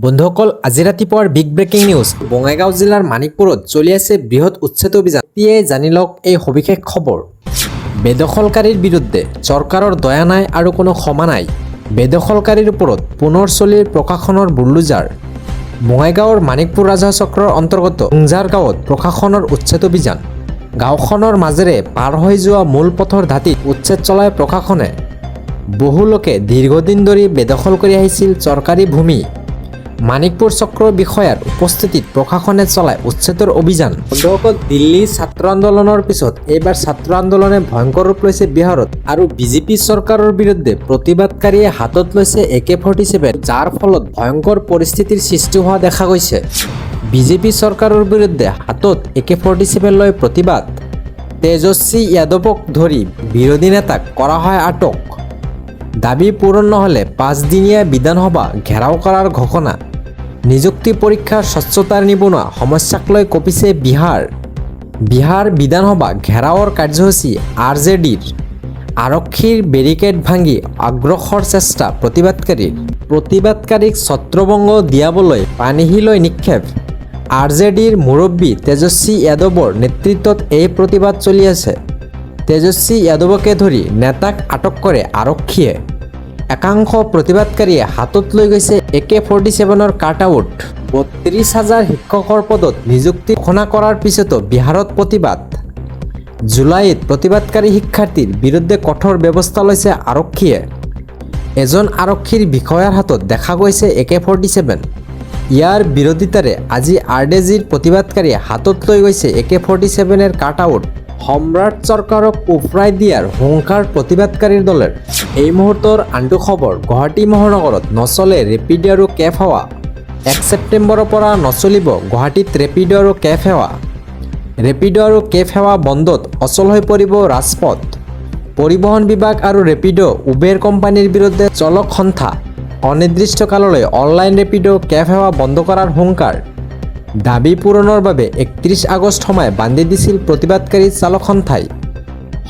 বন্ধুসকল আজি ৰাতিপুৱাৰ বিগ ব্ৰেকিং নিউজ বঙাইগাঁও জিলাৰ মানিকপুৰত চলি আছে বৃহৎ উচ্ছেদ অভিযান। এতিয়াই জানি লওক এই সবিশেষ খবৰ। বেদখলকাৰীৰ বিৰুদ্ধে চৰকাৰৰ দয়া নাই আৰু কোনো ক্ষমা নাই। বেদখলকাৰীৰ ওপৰত পুনৰ চলিল প্ৰশাসনৰ বুলডোজাৰ। বঙাইগাঁৱৰ মানিকপুৰ ৰাজহ চক্ৰৰ অন্তৰ্গত উংজাৰ গাঁৱত প্ৰশাসনৰ উচ্ছেদ অভিযান। গাঁওখনৰ মাজেৰে পাৰ হৈ যোৱা মূল পথৰ দাঁতিত উচ্ছেদ চলায় প্ৰশাসনে। বহু লোকে দীৰ্ঘদিন ধৰি বেদখল কৰি আহিছিল চৰকাৰী ভূমি। মানিকপুৰ চক্ৰ বিষয়াৰ উপস্থিতিত প্ৰশাসনে চলায় উচ্ছেদৰ অভিযান। বন্ধুসকল, দিল্লী ছাত্ৰ আন্দোলনৰ পিছত এইবাৰ ছাত্ৰ আন্দোলনে ভয়ংকৰ ৰূপ লৈছে বিহাৰত আৰু বিজেপি চৰকাৰৰ বিৰুদ্ধে প্ৰতিবাদকাৰীয়ে হাতত লৈছে AK-47, যাৰ ফলত ভয়ংকৰ পৰিস্থিতিৰ সৃষ্টি হোৱা দেখা গৈছে। বিজেপি চৰকাৰৰ বিৰুদ্ধে হাতত AK-47 লৈ প্ৰতিবাদ। তেজস্বী যাদৱক ধৰি বিৰোধী নেতাক কৰা হয় আটক। দাবী পূৰণ নহ'লে 5 দিনীয়া বিধানসভা ঘেৰাও কৰাৰ ঘোষণা। নিযুক্তি পৰীক্ষাৰ স্বচ্ছতাৰ নিবনুৱা সমস্যাক লৈ কঁপিছে বিহাৰ বিধানসভা ঘেৰাওৰ কাৰ্যসূচী RJDৰ। আৰক্ষীৰ বেৰিকেড ভাঙি অগ্ৰসৰ চেষ্টা প্ৰতিবাদকাৰীক ছত্ৰভংগ দিয়াবলৈ পানীশিলৈ নিক্ষেপ। RJDৰ মুৰব্বী তেজস্বী যাদৱৰ নেতৃত্বত এই প্ৰতিবাদ চলি আছে। তেজস্বী যাদৱকে ধৰি নেতাক আটক কৰে আৰক্ষীয়ে। একাংশ প্ৰতিবাদকাৰীয়ে হাতত লৈ গৈছে AK-47ৰ কাটআউট। 32,000 শিক্ষকৰ পদত নিযুক্তি ঘোষণা কৰাৰ পিছতো বিহাৰত প্ৰতিবাদ। জুলাইত প্ৰতিবাদকাৰী শিক্ষাৰ্থীৰ বিৰুদ্ধে কঠোৰ ব্যৱস্থা লৈছে আৰক্ষীয়ে। এজন আৰক্ষীৰ বিষয়াৰ হাতত দেখা গৈছে AK-47। ইয়াৰ বিৰোধিতাৰে আজি RJDৰ প্ৰতিবাদকাৰীয়ে হাতত লৈ গৈছে AK-47ৰ কাটআউট। সম্ৰাট চৰকাৰক উফৰাই দিয়াৰ হুংকাৰ প্ৰতিবাদকাৰীৰ দলৰ। এই মুহূৰ্তৰ আনটো খবৰ, গুৱাহাটী মহানগৰত নচলে ৰেপিড আৰু কেব সেৱা। 1 ছেপ্টেম্বৰৰ পৰা নচলিব গুৱাহাটীত ৰেপিড আৰু কেব সেৱা। ৰেপিড আৰু কেব সেৱা বন্ধত অচল হৈ পৰিব ৰাজপথ। পৰিবহণ বিভাগ আৰু ৰেপিড উবেৰ কোম্পানীৰ বিৰুদ্ধে চলক সন্থা। অনিৰ্দিষ্টকাললৈ অনলাইন ৰেপিড কেব সেৱা বন্ধ কৰাৰ হুংকাৰ। দাবী পূৰণৰ বাবে 31 আগষ্ট সময় বান্ধি দিছিল প্ৰতিবাদকাৰী চালক সন্থাই।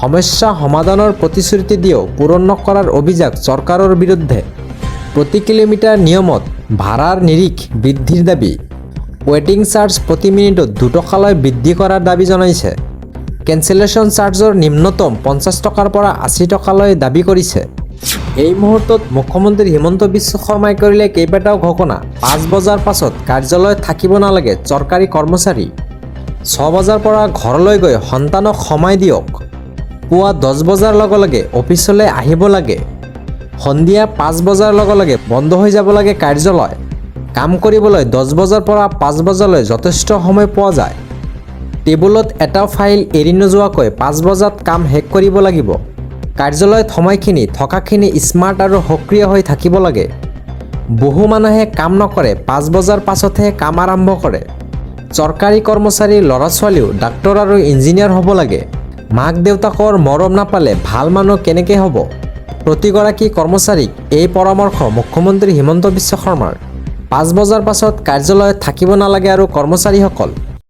সমস্যা সমাধানৰ প্ৰতিশ্ৰুতি দিও পূৰণ নকৰাৰ অভিযোগ চৰকাৰৰ বিৰুদ্ধে। প্ৰতি কিলোমিটাৰ নিয়মত ভাড়াৰ নিৰিখ বৃদ্ধিৰ দাবী। ৱেটিং চাৰ্জ প্ৰতি মিনিটত 2 টকালৈ বৃদ্ধি কৰাৰ দাবী জনাইছে। কেঞ্চেলেশ্যন চাৰ্জৰ নিম্নতম 50 টকাৰ পৰা 80 টকালৈ দাবী কৰিছে। এই মুহূৰ্তত মুখ্যমন্ত্ৰী হিমন্ত বিশ্ব শৰ্মাই কৰিলে কেইবাটাও ঘোষণা। 5 বজাৰ পাছত কাৰ্যালয়ত থাকিব নালাগে চৰকাৰী কৰ্মচাৰী। 6 বজাৰ পৰা ঘৰলৈ গৈ সন্তানক সময় দিয়ক। পুৱা 10 বজাৰ লগে লগে অফিচলৈ আহিব লাগে। সন্ধিয়া 5 বজাৰ লগে লগে বন্ধ হৈ যাব লাগে কাৰ্যালয়। কাম কৰিবলৈ 10 বজাৰ পৰা 5 বজালৈ যথেষ্ট সময় পোৱা যায়। টেবুলত এটা ফাইল এৰি নোযোৱাকৈ 5 বজাত কাম শেষ কৰিব লাগিব। কাৰ্যালয়ত সময়খিনি থকাখিনি স্মাৰ্ট আৰু সক্ৰিয় হৈ থাকিব লাগে। বহু মানুহে কাম নকৰে, 5 বজাৰ পাছতহে কাম আৰম্ভ কৰে। চৰকাৰী কৰ্মচাৰীৰ ল'ৰা ছোৱালীও ডাক্তৰ আৰু ইঞ্জিনিয়াৰ হ'ব লাগে। মাক দেউতাকৰ মৰম নাপালে ভাল মানুহ কেনেকৈ হ'ব? প্ৰতিগৰাকী কৰ্মচাৰীক এই পৰামৰ্শ মুখ্যমন্ত্ৰী হিমন্ত বিশ্ব শৰ্মাৰ। 5 বজাৰ পাছত কাৰ্যালয়ত থাকিব নালাগে আৰু কৰ্মচাৰীসকল